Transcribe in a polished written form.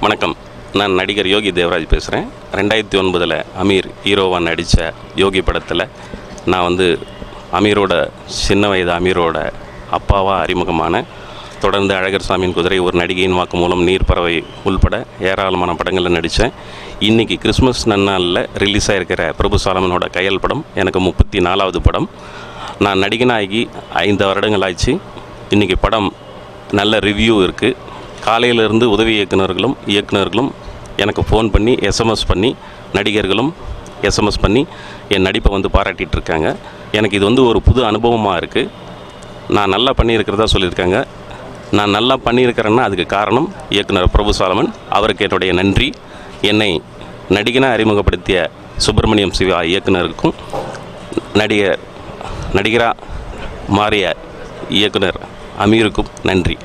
வணக்கம். நான் நடிகர் யோகி தேவராஜ் பேசுகிறேன். 2009 அமீர் ஹீரோவாக நடித்த யோகி படத்தில் நான் அமீரோட சின்ன வயது அமீரோட அப்பாவாக அறிமுகமான, தொடர்ந்து அழகர் சாமியின் குதிரை, ஒரு நடிகையின் வாக்கு மூலம், நீர்ப்பறவை உள்பட ஏராளமான படங்களில் நடித்தேன். இன்றைக்கி கிறிஸ்மஸ் நன்னாளில் ரிலீஸ் ஆகிருக்கிற பிரபு சாலமனோட கையல் படம் எனக்கு 34வது படம். நான் நடிகனாகி 5 வருடங்கள் ஆச்சு. இன்றைக்கி படம் நல்ல ரிவ்யூ இருக்குது. காலையிலிருந்து உதவி இயக்குனர்களும் எனக்கு ஃபோன் பண்ணி, எஸ்எம்எஸ் பண்ணி, நடிகர்களும் எஸ்எம்எஸ் பண்ணி என் நடிப்பை பாராட்டிகிட்டு இருக்காங்க. எனக்கு இது ஒரு புது அனுபவமாக இருக்குது. நான் நல்லா பண்ணியிருக்கிறதா சொல்லியிருக்காங்க. நான் நல்லா பண்ணியிருக்கிறேன்னா அதுக்கு காரணம் இயக்குனர் பிரபு சாலமன். அவருக்கு என்னுடைய நன்றி. என்னை நடிகனாக அறிமுகப்படுத்திய சுப்பிரமணியம் சிவா இயக்குனருக்கும், நடிகராக மாறிய இயக்குனர் அமீருக்கும் நன்றி.